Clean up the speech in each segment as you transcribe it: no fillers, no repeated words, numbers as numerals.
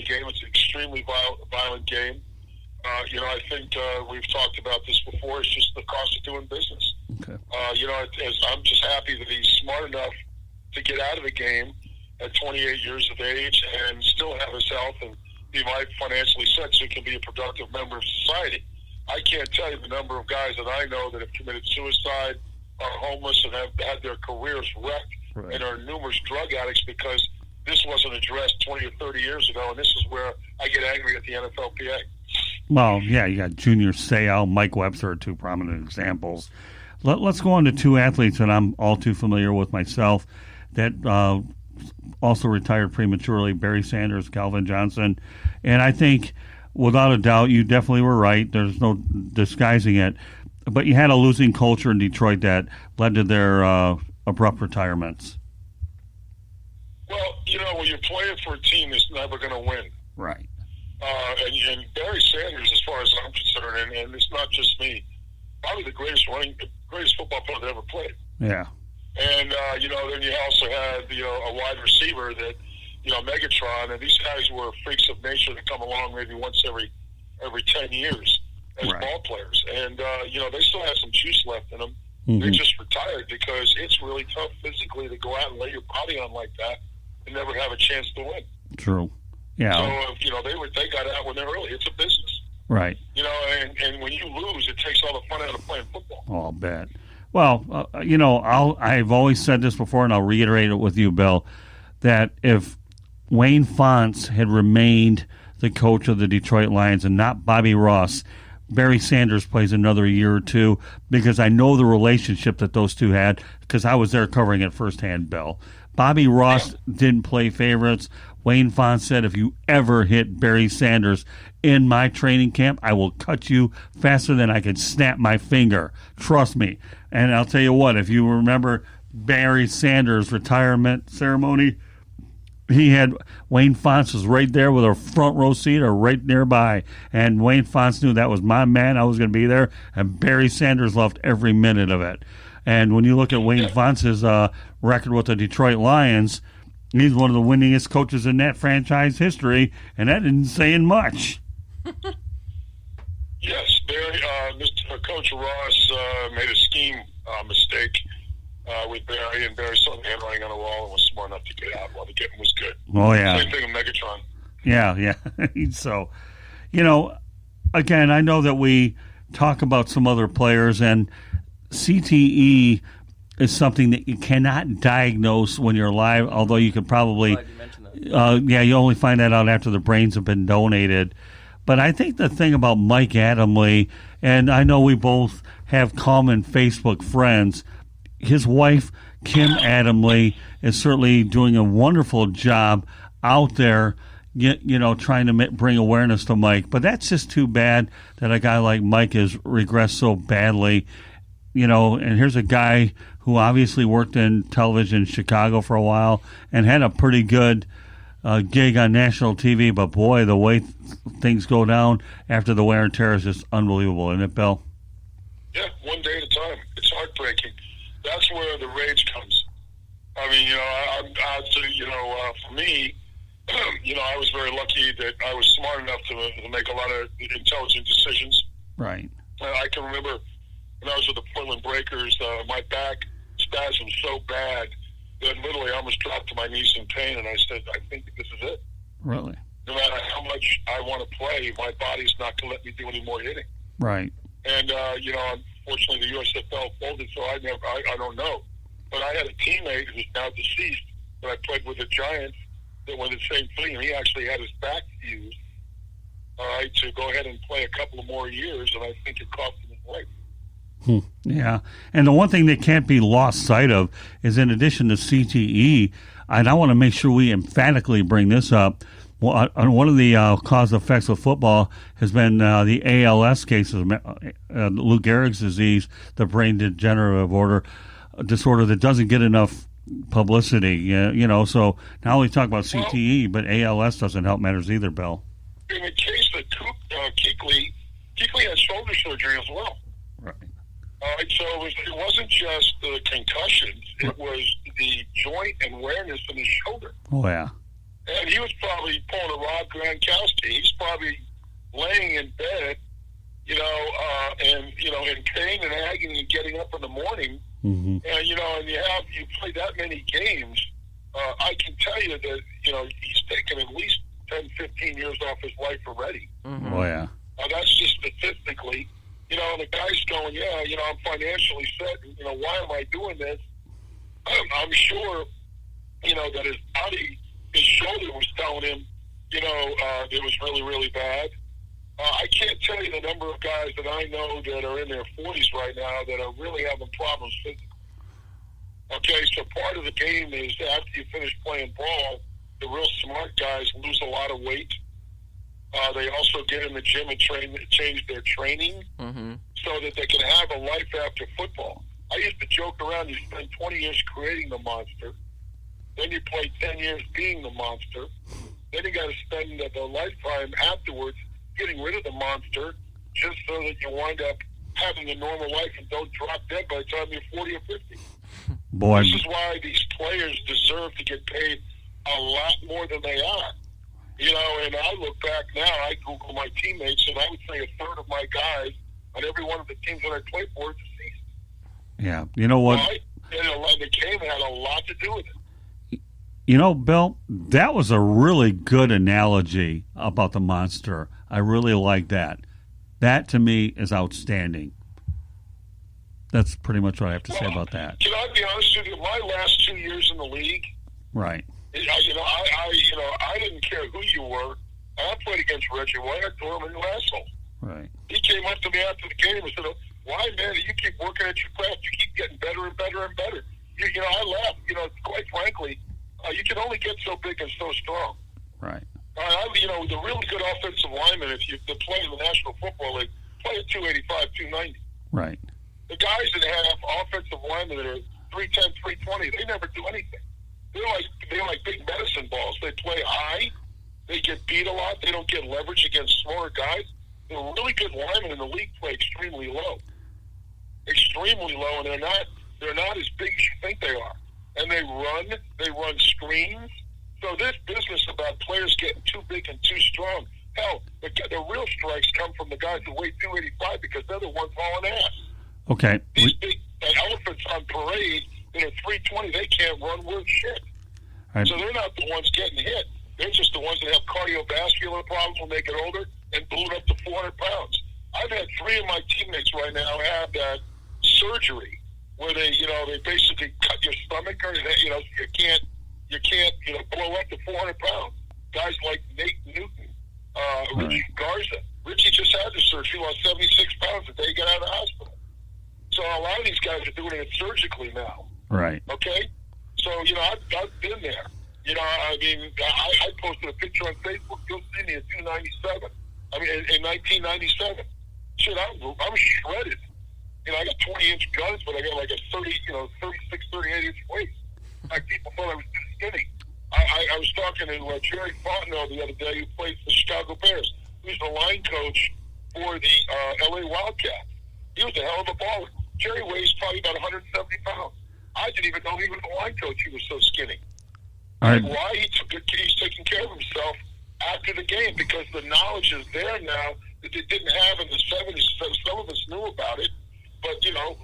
game. It's an extremely violent game. I think we've talked about this before. It's just the cost of doing business. Okay. I'm just happy that he's smart enough to get out of the game at 28 years of age and still have his health and be financially set so he can be a productive member of society. I can't tell you the number of guys that I know that have committed suicide, are homeless, and have had their careers wrecked, right, and are numerous drug addicts because this wasn't addressed 20 or 30 years ago, and this is where I get angry at the NFLPA. Well, yeah, you got Junior Seau, Mike Webster are two prominent examples. Let's go on to two athletes that I'm all too familiar with myself that also retired prematurely, Barry Sanders, Calvin Johnson. And I think, without a doubt, you definitely were right. There's no disguising it. But you had a losing culture in Detroit that led to their abrupt retirements. Well, when you're playing for a team that's never going to win. Right. And Barry Sanders, as far as I'm concerned, and it's not just me, probably the greatest football player that ever played. Yeah. And, then you also had, a wide receiver that, Megatron, and these guys were freaks of nature that come along maybe once every 10 years as right, ball players. And, they still have some juice left in them. Mm-hmm. They just retired because it's really tough physically to go out and lay your body on like that and never have a chance to win. True. Yeah. So, they got out when they're early. It's a business. Right. And when you lose, it takes all the fun out of playing football. Oh, I'll bet. Well, I've always said this before, and I'll reiterate it with you, Bill, that if Wayne Fontes had remained the coach of the Detroit Lions and not Bobby Ross, Barry Sanders plays another year or two, because I know the relationship that those two had because I was there covering it firsthand, Bill. Bobby Ross didn't play favorites. Wayne Fontes said, if you ever hit Barry Sanders in my training camp, I will cut you faster than I could snap my finger. Trust me. And I'll tell you what, if you remember Barry Sanders' retirement ceremony, he had Wayne Fontes was right there with a front row seat or right nearby. And Wayne Fontes knew that was my man. I was going to be there. And Barry Sanders loved every minute of it. And when you look at Wayne Fontes' record with the Detroit Lions, he's one of the winningest coaches in that franchise history, and that isn't saying much. Yes, Barry, Coach Ross made a scheme mistake with Barry, and Barry saw the handwriting on the wall and was smart enough to get out while the getting was good. Oh, yeah. Same thing with Megatron. Yeah. So, again, I know that we talk about some other players, and CTE is something that you cannot diagnose when you're alive, although you could probably, you only find that out after the brains have been donated. But I think the thing about Mike Adamle, and I know we both have common Facebook friends, his wife, Kim Adamle, is certainly doing a wonderful job out there, trying to bring awareness to Mike. But that's just too bad that a guy like Mike has regressed so badly. And here's a guy who obviously worked in television in Chicago for a while and had a pretty good gig on national TV. But, boy, the way things go down after the wear and tear is just unbelievable, isn't it, Bill? Yeah, one day at a time. It's heartbreaking. That's where the rage comes. I mean, for me, I was very lucky that I was smart enough to make a lot of intelligent decisions. Right. I can remember when I was with the Portland Breakers, my back spasmed so bad that literally I almost dropped to my knees in pain, and I said, I think this is it. Really? No matter how much I want to play, my body's not going to let me do any more hitting. Right. And, unfortunately, the USFL folded, so I don't know. But I had a teammate who's now deceased that I played with the Giants that went the same thing, and he actually had his back fused, to go ahead and play a couple of more years, and I think it cost him his life. Yeah, and the one thing that can't be lost sight of is, in addition to CTE, and I want to make sure we emphatically bring this up, one of the cause effects of football has been the ALS cases, Lou Gehrig's disease, the brain degenerative disorder that doesn't get enough publicity. So now we talk about CTE, but ALS doesn't help matters either, Bill. In the case of Kuechly had shoulder surgery as well. Right. All right, so it wasn't just the concussions; it was the joint and wearness in his shoulder. Oh yeah. And he was probably pulling a Rob Gronkowski. He's probably laying in bed, in pain and agony and getting up in the morning. Mm-hmm. And, you play that many games, I can tell you that, he's taken at least 10, 15 years off his life already. Mm-hmm. Oh, yeah. That's just statistically. The guy's going, I'm financially set. Why am I doing this? I'm sure, that his body, his shoulder was telling him, it was really, really bad. I can't tell you the number of guys that I know that are in their 40s right now that are really having problems physically. Okay, so part of the game is after you finish playing ball, the real smart guys lose a lot of weight. They also get in the gym and change their training so that they can have a life after football. I used to joke around, you spend 20 years creating the monster, then you play 10 years being the monster, then you got to spend the lifetime afterwards getting rid of the monster just so that you wind up having a normal life and don't drop dead by the time you're 40 or 50. Boy. This is why these players deserve to get paid a lot more than they are. And I look back now, I Google my teammates, and I would say a third of my guys on every one of the teams that I play for is deceased. Yeah. You know what? Right? And the game had a lot to do with it. Bill, that was a really good analogy about the monster. I really like that. That, to me, is outstanding. That's pretty much what I have to say about that. Can I be honest with you? My last 2 years in the league, right. I didn't care who you were. I played against Reggie White. I told him, you asshole. Right. He came up to me after the game and said, why, man, you keep working at your craft? You keep getting better and better and better. I laughed. Quite frankly, you can only get so big and so strong. Right. The really good offensive linemen, if you play in the National Football League, play at 285, 290. Right. The guys that have offensive linemen that are 310, 320, they never do anything. They're like big medicine balls. They play high. They get beat a lot. They don't get leverage against smaller guys. The really good linemen in the league play extremely low. Extremely low, and they're not as big as you think they are. And they run screens. So this business about players getting too big and too strong, hell, the real strikes come from the guys who weigh 285 because they're the ones hauling ass. Okay. These big elephants on parade that are 320, they can't run worth shit. Right. So they're not the ones getting hit. They're just the ones that have cardiovascular problems when they get older and balloon up to 400 pounds. I've had 3 of my teammates right now have that surgery where they basically cut your stomach, or you can't blow up to 400 pounds. Guys like Nate Newton, Richie Garza. Richie just had the surgery, lost 76 pounds the day he got out of the hospital. So a lot of these guys are doing it surgically now. Right. Okay? So, I've been there. I posted a picture on Facebook. You'll see me at 297. In 1997. Shit, I'm shredded. I got 20-inch guns, but I got like a 36, 38-inch waist. Like, people thought I was too skinny. I was talking to Jerry Fontenot the other day, who plays for the Chicago Bears. He's the line coach for the L.A. Wildcats. He was a hell of a baller. Jerry weighs probably about 170 pounds. I didn't even know he was a line coach. He was so skinny. Right. Why? He's taking care of himself after the game because the knowledge is there now that they didn't have in the 70s. So some of us knew about it. But,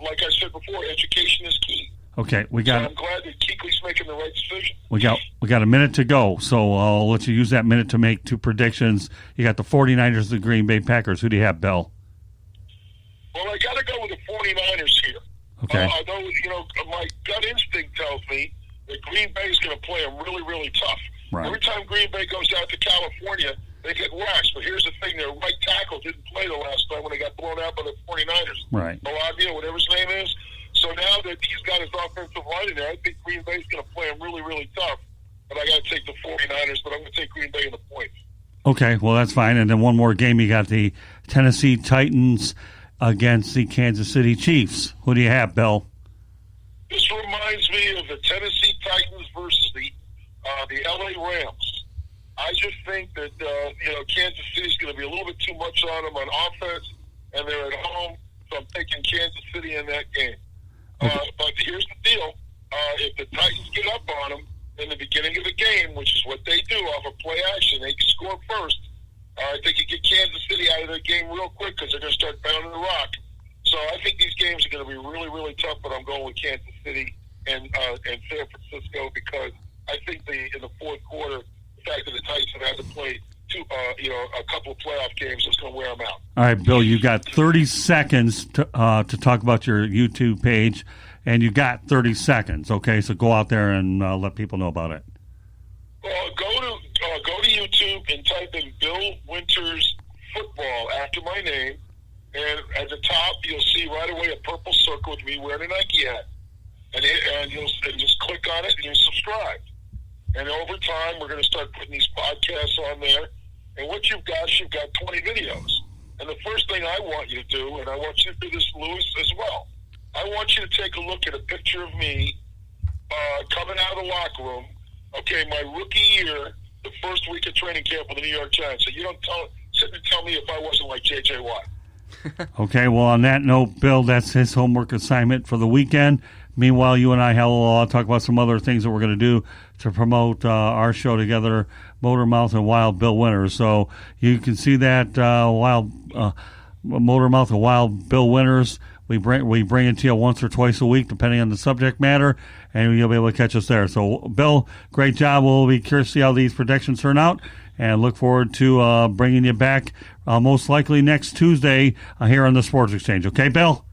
like I said before, education is key. Okay, I'm glad that Kuechly's making the right decision. We got a minute to go, so I'll let you use that minute to make 2 predictions. You got the 49ers, the Green Bay Packers. Who do you have, Bill? Well, I got to go with the 49ers here. Okay. Although, my gut instinct tells me that Green Bay is going to play them really, really tough. Right. Every time Green Bay goes out to California, they get waxed. But here's the thing, their right tackle didn't play the last time when they got blown out by the 49ers. Right. Malavia, whatever his name is. So now that he's got his offensive line in there, I think Green Bay's going to play him really, really tough. But I got to take the 49ers, but I'm going to take Green Bay in the points. Okay, well, that's fine. And then one more game, you got the Tennessee Titans against the Kansas City Chiefs. Who do you have, Bill? This reminds me of the Tennessee Titans versus the L.A. Rams. I just think that, Kansas City's going to be a little bit too much on them on offense, and they're at home, so I'm taking Kansas City in that game. Okay. But here's the deal. If the Titans get up on them, in the beginning of the game, which is what they do off of play action. They score first. They could get Kansas City out of their game real quick because they're going to start pounding the rock. So I think these games are going to be really, really tough, but I'm going with Kansas City and San Francisco because I think in the fourth quarter, the fact that the Titans have had to play a couple of playoff games is going to wear them out. All right, Bill, you got 30 seconds to talk about your YouTube page, and you got 30 seconds, okay? So go out there and let people know about it. Well, go to YouTube and type in Bill Winters Football after my name, and at the top you'll see right away a purple circle with me wearing a Nike hat, and you'll just click on it and you subscribe. And over time, we're going to start putting these podcasts on there. And what you've got 20 videos. And the first thing I want you to do, and I want you to do this, Lewis, as well, I want you to take a look at a picture of me coming out of the locker room, okay, my rookie year, the first week of training camp with the New York Giants. So you don't sit and tell me if I wasn't like J.J. Watt. Okay, well, on that note, Bill, that's his homework assignment for the weekend. Meanwhile, you and I, I'll talk about some other things that we're going to do to promote our show together, Motormouth and Wild Bill Winters. So you can see that Motormouth and Wild Bill Winters. We bring it to you once or twice a week, depending on the subject matter, and you'll be able to catch us there. So, Bill, great job. We'll be curious to see how these predictions turn out, and look forward to bringing you back most likely next Tuesday here on the Sports Exchange. Okay, Bill?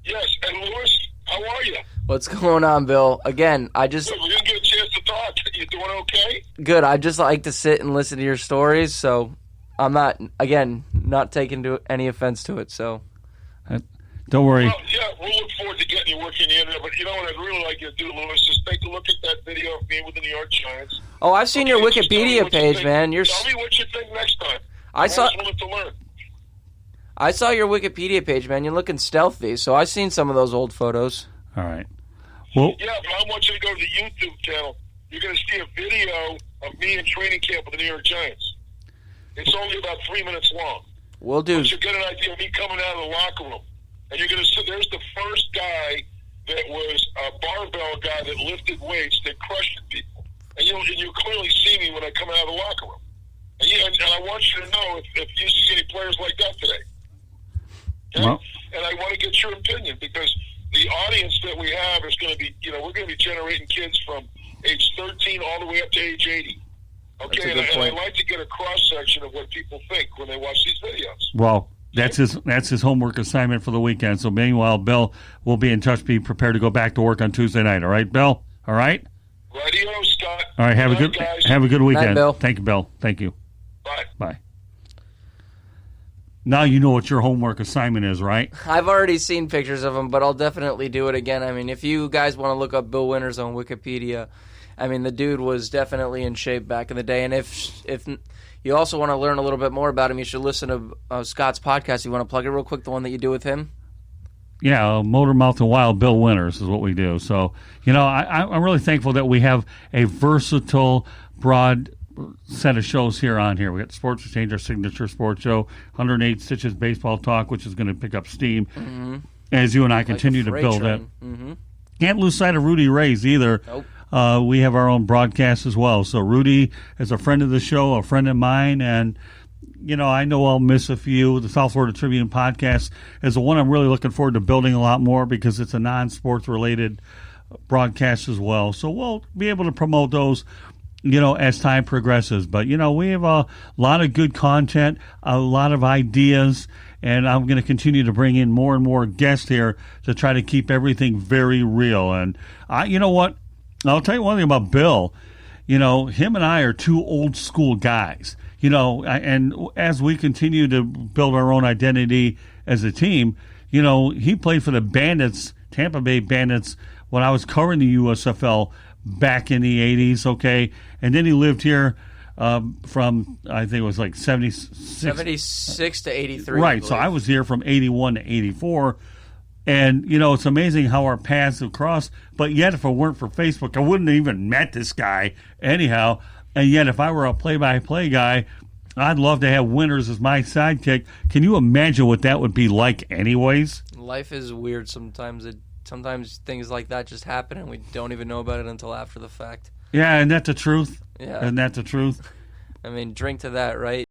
Yes, and Lewis, how are you? What's going on, Bill? Again, we didn't get a chance to talk. You doing okay? Good. I just like to sit and listen to your stories, so I'm not taking any offense to it. So, don't worry. Well, yeah, we'll look forward to getting you working in there. But you know what I'd really like you to do, Lewis, is take a look at that video of me with the New York Giants. Oh, I've seen your Wikipedia page, man. Tell me what you think next time. I just wanted to learn. I saw your Wikipedia page, man. You're looking stealthy, so I've seen some of those old photos. All right. Well, yeah, but I want you to go to the YouTube channel. You're going to see a video of me in training camp with the New York Giants. It's only about 3 minutes long. We'll do. But you get an idea of me coming out of the locker room. And you're going to see there's the first guy that was a barbell guy that lifted weights that crushed people. And you clearly see me when I come out of the locker room. And I want you to know if you see any players like that today. Okay? Well, and I want to get your opinion because the audience that we have is going to be, we're going to be generating kids from age 13 all the way up to age 80. Okay, and I'd like to get a cross-section of what people think when they watch these videos. Well, that's his homework assignment for the weekend. So meanwhile, Bill will be in touch. Be prepared to go back to work on Tuesday night. All right, Bill? All right? Radio, Scott. All right, have a good weekend. Night, Bill. Thank you, Bill. Thank you. Bye. Bye. Now you know what your homework assignment is, right? I've already seen pictures of him, but I'll definitely do it again. I mean, if you guys want to look up Bill Winters on Wikipedia, I mean, the dude was definitely in shape back in the day. And if you also want to learn a little bit more about him, you should listen to Scott's podcast. You want to plug it real quick, the one that you do with him? Yeah, Motormouth and Wild Bill Winters is what we do. So, I'm really thankful that we have a versatile, broad set of shows here on here. We got Sports Exchange, our signature sports show, 108 Stitches Baseball Talk, which is going to pick up steam as you and I continue to build it. Can't lose sight of Rudy Reyes either. Nope. We have our own broadcast as well. So Rudy is a friend of the show, a friend of mine, and I know I'll miss a few. The South Florida Tribune podcast is the one I'm really looking forward to building a lot more because it's a non-sports related broadcast as well. So we'll be able to promote those as time progresses. But, we have a lot of good content, a lot of ideas, and I'm going to continue to bring in more and more guests here to try to keep everything very real. And you know what? I'll tell you one thing about Bill. Him and I are two old school guys. And as we continue to build our own identity as a team, he played for the Bandits, Tampa Bay Bandits, when I was covering the USFL back in the 80s, okay? And then he lived here from, I think it was like 76 to 83. Right, so I was here from 81 to 84. And, it's amazing how our paths have crossed. But yet, if it weren't for Facebook, I wouldn't have even met this guy anyhow. And yet, if I were a play-by-play guy, I'd love to have Winters as my sidekick. Can you imagine what that would be like anyways? Life is weird sometimes. Sometimes things like that just happen, and we don't even know about it until after the fact. Yeah, isn't that the truth? Yeah. Isn't that the truth? I mean, drink to that, right?